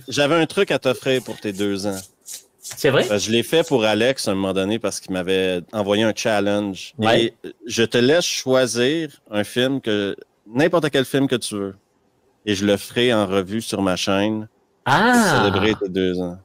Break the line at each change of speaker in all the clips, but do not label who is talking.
J'avais un truc à t'offrir pour tes 2 ans.
C'est vrai?
Je l'ai fait pour Alex à un moment donné parce qu'il m'avait envoyé un challenge.
Ouais.
Et je te laisse choisir un film n'importe quel film que tu veux. Et je le ferai en revue sur ma chaîne pour célébrer tes 2 ans.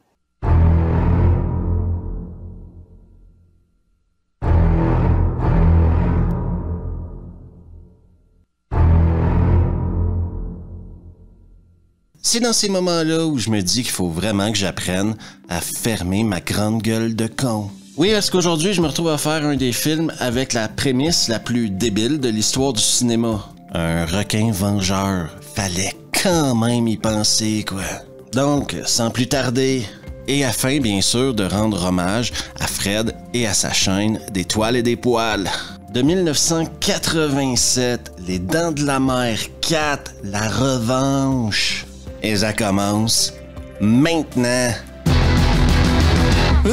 C'est dans ces moments-là où je me dis qu'il faut vraiment que j'apprenne à fermer ma grande gueule de con. Oui, parce qu'aujourd'hui, je me retrouve à faire un des films avec la prémisse la plus débile de l'histoire du cinéma. Un requin vengeur. Fallait quand même y penser, quoi. Donc, sans plus tarder, et afin, bien sûr, de rendre hommage à Fred et à sa chaîne des toiles et des poils. De 1987, Les Dents de la Mer 4, La Revanche. Et ça commence maintenant.
Je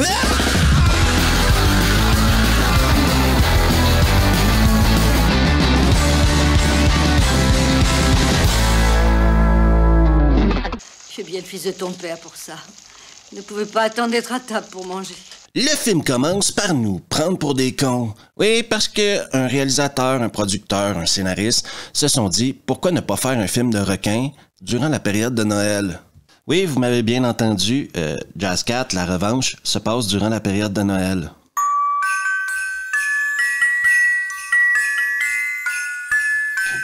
suis bien le fils de ton père pour ça. Il ne pouvait pas attendre d'être à table pour manger.
Le film commence par nous prendre pour des cons. Oui, parce que un réalisateur, un producteur, un scénariste se sont dit pourquoi ne pas faire un film de requin durant la période de Noël. Oui, vous m'avez bien entendu, Jazz Cat, La Revanche se passe durant la période de Noël.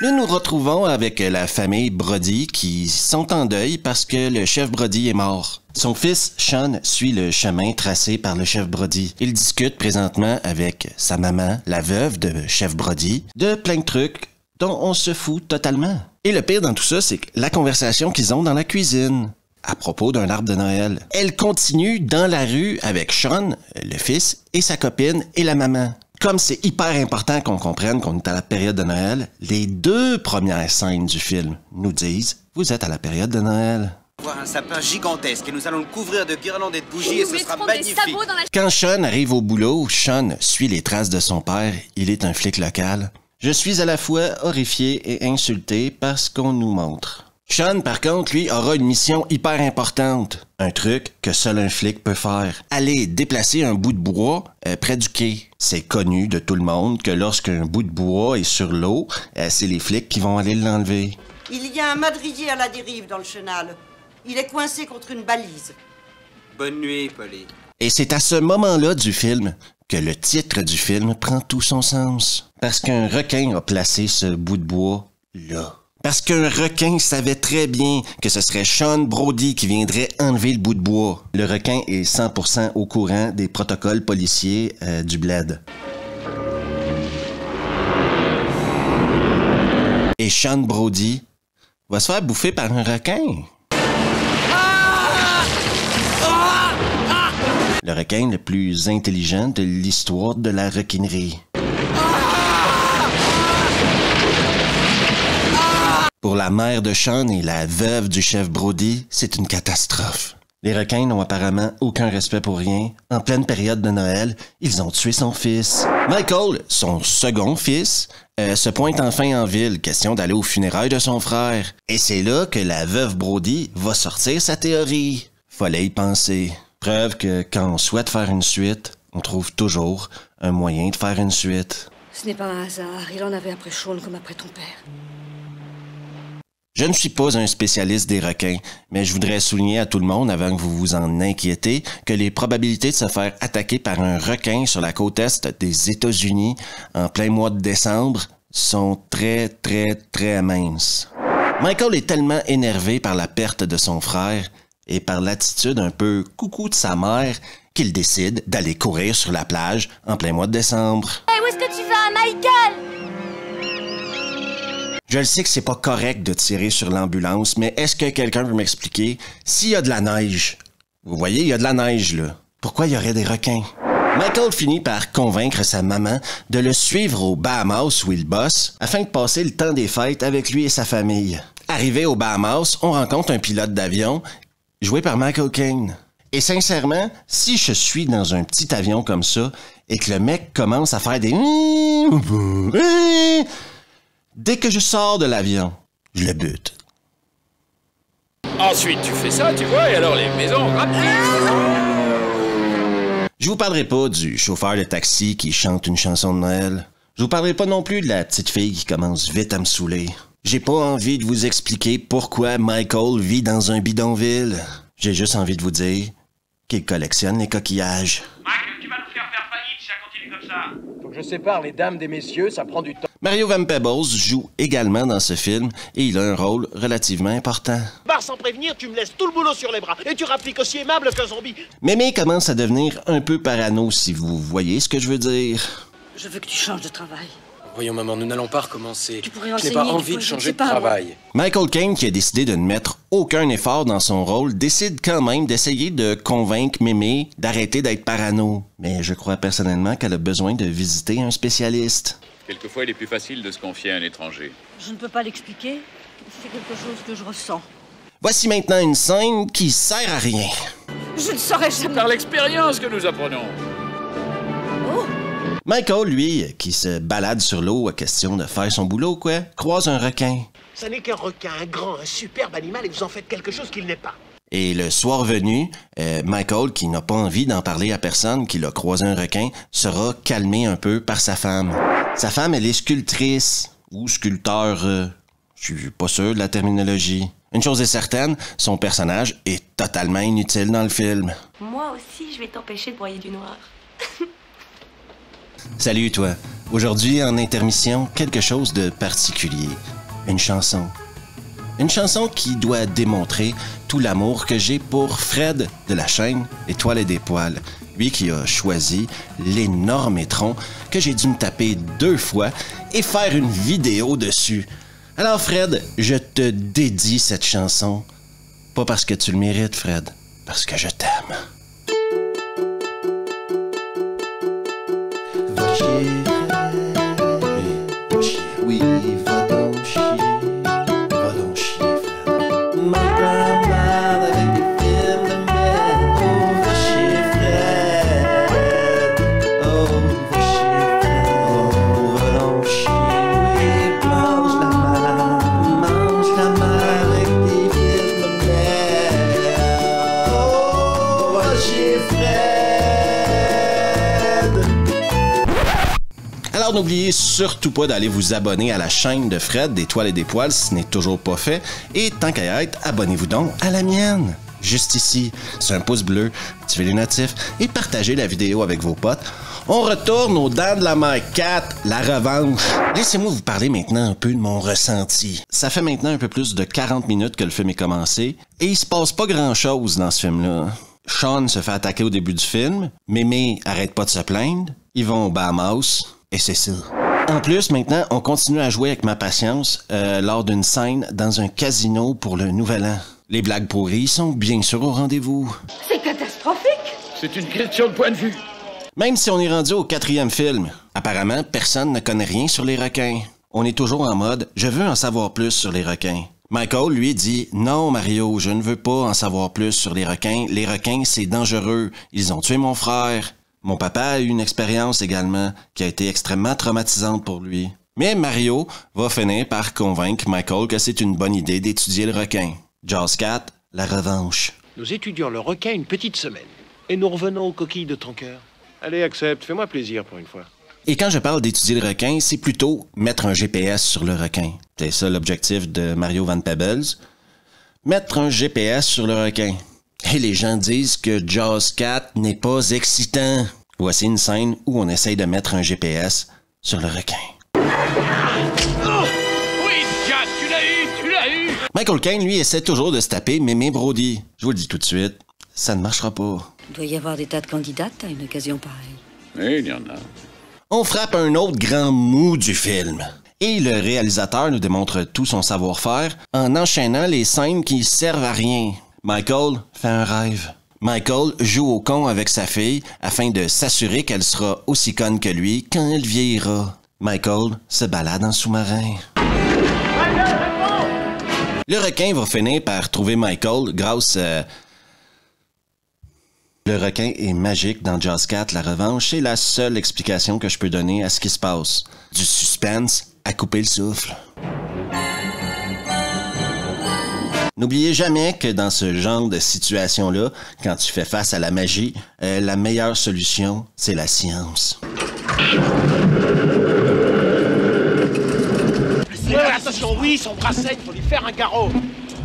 Nous nous retrouvons avec la famille Brody qui sont en deuil parce que le chef Brody est mort. Son fils, Sean, suit le chemin tracé par le chef Brody. Il discute présentement avec sa maman, la veuve de chef Brody, de plein de trucs dont on se fout totalement. Et le pire dans tout ça, c'est que la conversation qu'ils ont dans la cuisine, à propos d'un arbre de Noël, elle continue dans la rue avec Sean, le fils, et sa copine et la maman. Comme c'est hyper important qu'on comprenne qu'on est à la période de Noël, les 2 premières scènes du film nous disent « Vous êtes à la période de Noël ».
Voir un sapin gigantesque et nous allons le couvrir de guirlandes et de bougies et ce sera magnifique.
Quand Sean arrive au boulot, Sean suit les traces de son père. Il est un flic local. Je suis à la fois horrifié et insulté par ce qu'on nous montre. Sean, par contre, lui, aura une mission hyper importante. Un truc que seul un flic peut faire. Aller déplacer un bout de bois près du quai. C'est connu de tout le monde que lorsqu'un bout de bois est sur l'eau, c'est les flics qui vont aller l'enlever.
Il y a un madrier à la dérive dans le chenal. Il est coincé contre une balise.
Bonne nuit, Polly.
Et c'est à ce moment-là du film que le titre du film prend tout son sens. Parce qu'un requin a placé ce bout de bois là. Parce qu'un requin savait très bien que ce serait Sean Brody qui viendrait enlever le bout de bois. Le requin est 100% au courant des protocoles policiers du bled. Et Sean Brody va se faire bouffer par un requin. Le requin le plus intelligent de l'histoire de la requinerie. Pour la mère de Sean et la veuve du chef Brody, c'est une catastrophe. Les requins n'ont apparemment aucun respect pour rien. En pleine période de Noël, ils ont tué son fils. Michael, son second fils, se pointe enfin en ville, question d'aller aux funérailles de son frère. Et c'est là que la veuve Brody va sortir sa théorie. Fallait y penser. Preuve que quand on souhaite faire une suite, on trouve toujours un moyen de faire une suite.
Ce n'est pas un hasard. Il en avait après Sean comme après ton père.
Je ne suis pas un spécialiste des requins, mais je voudrais souligner à tout le monde, avant que vous vous en inquiétez, que les probabilités de se faire attaquer par un requin sur la côte est des États-Unis en plein mois de décembre sont très, très, très minces. Michael est tellement énervé par la perte de son frère et par l'attitude un peu coucou de sa mère qu'il décide d'aller courir sur la plage en plein mois de décembre.
Hey, où est-ce que tu vas, Michael?
Je le sais que c'est pas correct de tirer sur l'ambulance, mais est-ce que quelqu'un peut m'expliquer s'il y a de la neige? Vous voyez, il y a de la neige, là. Pourquoi il y aurait des requins? Michael finit par convaincre sa maman de le suivre aux Bahamas où il bosse afin de passer le temps des fêtes avec lui et sa famille. Arrivé aux Bahamas, on rencontre un pilote d'avion joué par Michael Caine. Et sincèrement, si je suis dans un petit avion comme ça et que le mec commence à faire des... Dès que je sors de l'avion, je le bute.
Ensuite, tu fais ça, tu vois, et alors les maisons remplissent.
Je vous parlerai pas du chauffeur de taxi qui chante une chanson de Noël. Je vous parlerai pas non plus de la petite fille qui commence vite à me saouler. J'ai pas envie de vous expliquer pourquoi Michael vit dans un bidonville. J'ai juste envie de vous dire qu'il collectionne les coquillages.
Michael, tu vas nous faire faillite si ça continue comme ça.
Faut que je sépare les dames des messieurs, ça prend du temps.
Mario Van Peebles joue également dans ce film et il a un rôle relativement important.
Barre sans prévenir, tu me laisses tout le boulot sur les bras et tu rappliques aussi aimable qu'un zombie.
Mémé commence à devenir un peu parano si vous voyez ce que je veux dire.
Je veux que tu changes de travail.
Voyons maman, nous n'allons pas recommencer.
Tu pourrais
Je n'ai
enseigner,
pas
tu
envie de
pourrais-
changer
je sais
de
pas,
travail.
Michael Caine, qui a décidé de ne mettre aucun effort dans son rôle, décide quand même d'essayer de convaincre Mémé d'arrêter d'être parano. Mais je crois personnellement qu'elle a besoin de visiter un spécialiste.
Quelquefois, il est plus facile de se confier à un étranger.
Je ne peux pas l'expliquer. C'est quelque chose que je ressens.
Voici maintenant une scène qui sert à rien.
Je ne saurais jamais.
Par l'expérience que nous apprenons.
Michael, lui, qui se balade sur l'eau à question de faire son boulot, quoi, croise un requin.
Ça n'est qu'un requin, un grand, un superbe animal et vous en faites quelque chose qu'il n'est pas.
Et le soir venu, Michael, qui n'a pas envie d'en parler à personne, qu'il a croisé un requin, sera calmé un peu par sa femme. Sa femme, elle est sculptrice, ou sculpteur, je suis pas sûr de la terminologie. Une chose est certaine, son personnage est totalement inutile dans le film.
Moi aussi, je vais t'empêcher de broyer du noir.
Salut toi. Aujourd'hui, en intermission, quelque chose de particulier. Une chanson. Une chanson qui doit démontrer tout l'amour que j'ai pour Fred de la chaîne Étoile et des poils. Lui qui a choisi l'énorme étron que j'ai dû me taper 2 fois et faire une vidéo dessus. Alors Fred, je te dédie cette chanson. Pas parce que tu le mérites, Fred, parce que je t'aime. Va chier, va chier, oui, va donc chier, Fred. Ma grand-mère avec des films de merde, oh, va chier, Fred. Oh, va chier, Fred. Oh, va donc chier, oui, mange la main avec des films de merde. Oh, va chier, Fred. Alors n'oubliez surtout pas d'aller vous abonner à la chaîne de Fred d'Étoile et des poils si ce n'est toujours pas fait. Et tant qu'à y être, abonnez-vous donc à la mienne. Juste ici, c'est un pouce bleu, activez les notifs et partagez la vidéo avec vos potes. On retourne aux Dents de la Mer 4, la revanche. Laissez-moi vous parler maintenant un peu de mon ressenti. Ça fait maintenant un peu plus de 40 minutes que le film est commencé et il se passe pas grand-chose dans ce film-là. Sean se fait attaquer au début du film, Mémé arrête pas de se plaindre, ils vont aux Bahamas. Et c'est ça. En plus, maintenant, on continue à jouer avec ma patience lors d'une scène dans un casino pour le Nouvel An. Les blagues pourries sont bien sûr au rendez-vous.
C'est catastrophique.
C'est une question de point de vue.
Même si on est rendu au 4e film, apparemment, personne ne connaît rien sur les requins. On est toujours en mode « je veux en savoir plus sur les requins ». Michael, lui, dit « non, Mario, je ne veux pas en savoir plus sur les requins. Les requins, c'est dangereux. Ils ont tué mon frère. » Mon papa a eu une expérience également qui a été extrêmement traumatisante pour lui. Mais Mario va finir par convaincre Michael que c'est une bonne idée d'étudier le requin. Jaws 4, la revanche.
Nous étudions le requin une petite semaine et nous revenons aux coquilles de ton cœur. Allez, accepte, fais-moi plaisir pour une fois.
Et quand je parle d'étudier le requin, c'est plutôt mettre un GPS sur le requin. C'est ça l'objectif de Mario Van Peebles. Mettre un GPS sur le requin. Et les gens disent que Jaws 4 n'est pas excitant. Voici une scène où on essaye de mettre un GPS sur le requin.
Oh! Oui, Jack, tu l'as eu!
Michael Caine, lui, essaie toujours de se taper Mémé Brody. Je vous le dis tout de suite, ça ne marchera pas.
Il doit y avoir des tas de candidates à une occasion pareille.
Oui, il y en a.
On frappe un autre grand mou du film. Et le réalisateur nous démontre tout son savoir-faire en enchaînant les scènes qui servent à rien. Michael fait un rêve. Michael joue au con avec sa fille afin de s'assurer qu'elle sera aussi conne que lui quand elle vieillira. Michael se balade en sous-marin. Le requin va finir par trouver Michael grâce à... Le requin est magique dans Jaws 4, la revanche. C'est la seule explication que je peux donner à ce qui se passe. Du suspense à couper le souffle. N'oubliez jamais que dans ce genre de situation-là, quand tu fais face à la magie, la meilleure solution, c'est la science.
Attention, oui, son bracelet, il faut lui faire un garrot.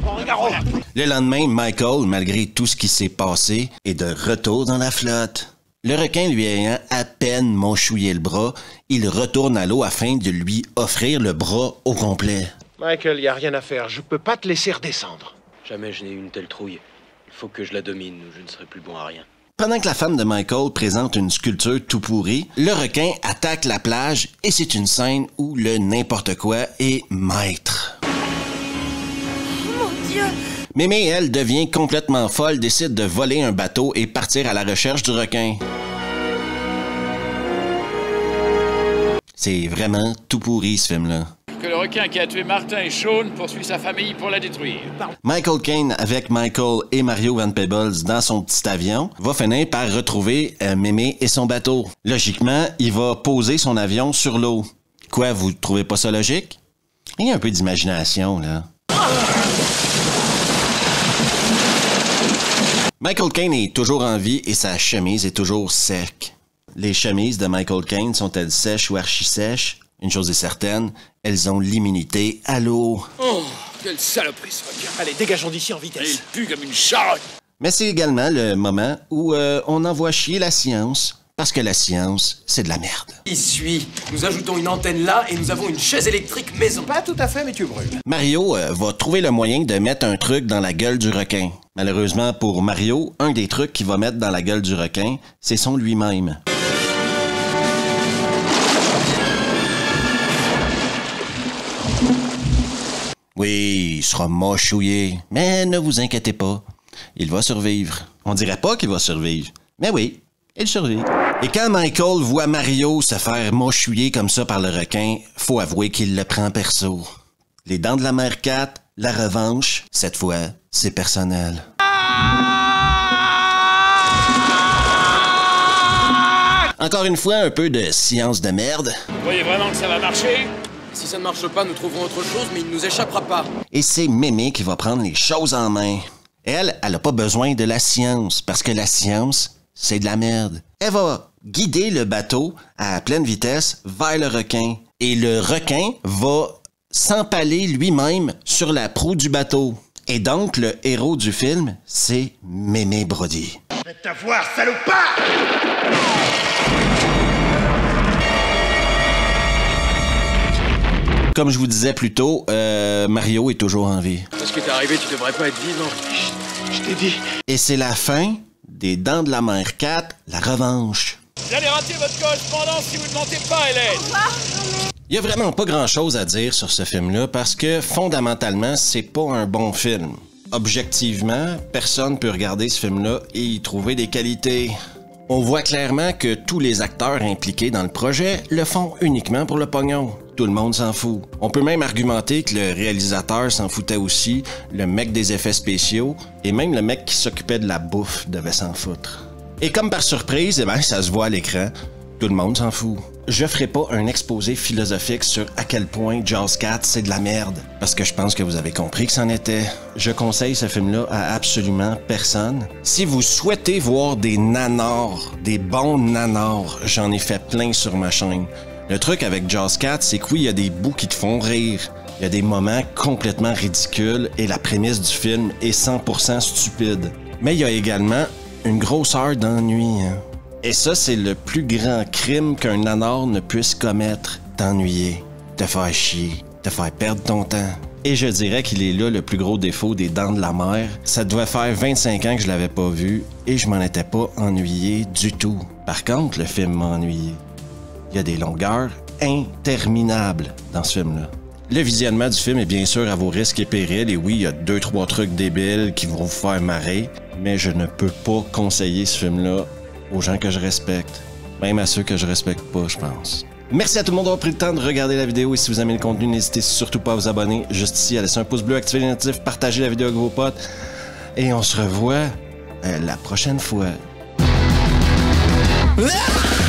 Bon, un garrot.
Le lendemain, Michael, malgré tout ce qui s'est passé, est de retour dans la flotte. Le requin lui ayant à peine mâchouillé le bras, il retourne à l'eau afin de lui offrir le bras au complet.
Michael, y a rien à faire. Je peux pas te laisser redescendre.
Jamais je n'ai eu une telle trouille. Il faut que je la domine ou je ne serai plus bon à rien.
Pendant que la femme de Michael présente une sculpture tout pourrie, le requin attaque la plage et c'est une scène où le n'importe quoi est maître.
Mon Dieu!
Mémé, elle, devient complètement folle, décide de voler un bateau et partir à la recherche du requin. C'est vraiment tout pourri, ce film-là.
Que le requin qui a tué Martin et Sean poursuit sa famille pour la détruire.
Michael Caine, avec Michael et Mario Van Peebles dans son petit avion, va finir par retrouver Mémé et son bateau. Logiquement, il va poser son avion sur l'eau. Quoi, vous trouvez pas ça logique? Il y a un peu d'imagination, là. Michael Caine est toujours en vie et sa chemise est toujours sec. Les chemises de Michael Caine sont-elles sèches ou archi-sèches? Une chose est certaine, elles ont l'immunité à l'eau.
Oh, quelle saloperie ce requin.
Allez, dégageons d'ici en
Et il
vitesse.
pue comme une charogne.
Mais c'est également le moment où on envoie chier la science, parce que la science, c'est de la merde.
Il suit. Nous ajoutons une antenne là et nous avons une chaise électrique maison.
Pas tout à fait, mais tu brûles.
Mario va trouver le moyen de mettre un truc dans la gueule du requin. Malheureusement pour Mario, un des trucs qu'il va mettre dans la gueule du requin, c'est son lui-même. Oui, il sera mâchouillé, mais ne vous inquiétez pas, il va survivre. On dirait pas qu'il va survivre, mais oui, il survit. Et quand Michael voit Mario se faire mâchouiller comme ça par le requin, faut avouer qu'il le prend perso. Les Dents de la Mer 4, la revanche, cette fois, c'est personnel. Encore une fois, un peu de science de merde.
Vous croyez vraiment que ça va marcher?
Si ça ne marche pas, nous trouverons autre chose, mais il ne nous échappera pas.
Et c'est Mémé qui va prendre les choses en main. Elle a pas besoin de la science, parce que la science, c'est de la merde. Elle va guider le bateau à pleine vitesse vers le requin. Et le requin va s'empaler lui-même sur la proue du bateau. Et donc, le héros du film, c'est Mémé Brody.
Je vais t'avoir, salopard!
Comme je vous disais plus tôt, Mario est toujours en vie.
Ce qui est arrivé, tu devrais pas être vivant.
Je t'ai dit.
Et c'est la fin des Dents de la Mer 4, la revanche.
Vous allez rater votre correspondance si vous ne mentez pas, Hélène.
Il y a vraiment pas grand-chose à dire sur ce film-là parce que, fondamentalement, c'est pas un bon film. Objectivement, personne peut regarder ce film-là et y trouver des qualités. On voit clairement que tous les acteurs impliqués dans le projet le font uniquement pour le pognon. Tout le monde s'en fout. On peut même argumenter que le réalisateur s'en foutait aussi, le mec des effets spéciaux, et même le mec qui s'occupait de la bouffe devait s'en foutre. Et comme par surprise, eh ben, ça se voit à l'écran, tout le monde s'en fout. Je ferai pas un exposé philosophique sur à quel point Jaws 4 c'est de la merde, parce que je pense que vous avez compris que c'en était. Je conseille ce film-là à absolument personne. Si vous souhaitez voir des nanars, des bons nanars, j'en ai fait plein sur ma chaîne. Le truc avec Jaws 4, c'est que oui, il y a des bouts qui te font rire. Il y a des moments complètement ridicules et la prémisse du film est 100% stupide. Mais il y a également une grosse heure d'ennui. Hein. Et ça, c'est le plus grand crime qu'un nanar ne puisse commettre. T'ennuyer, te faire chier, te faire perdre ton temps. Et je dirais qu'il est là le plus gros défaut des Dents de la Mer. Ça devait faire 25 ans que je l'avais pas vu et je m'en étais pas ennuyé du tout. Par contre, le film m'a ennuyé. Il y a des longueurs interminables dans ce film-là. Le visionnement du film est bien sûr à vos risques et périls, et oui, il y a 2-3 trucs débiles qui vont vous faire marrer, mais je ne peux pas conseiller ce film-là aux gens que je respecte. Même à ceux que je respecte pas, je pense. Merci à tout le monde d'avoir pris le temps de regarder la vidéo, et si vous aimez le contenu, n'hésitez surtout pas à vous abonner juste ici, à laisser un pouce bleu, activer les notifs, partager la vidéo avec vos potes, et on se revoit la prochaine fois. Ah!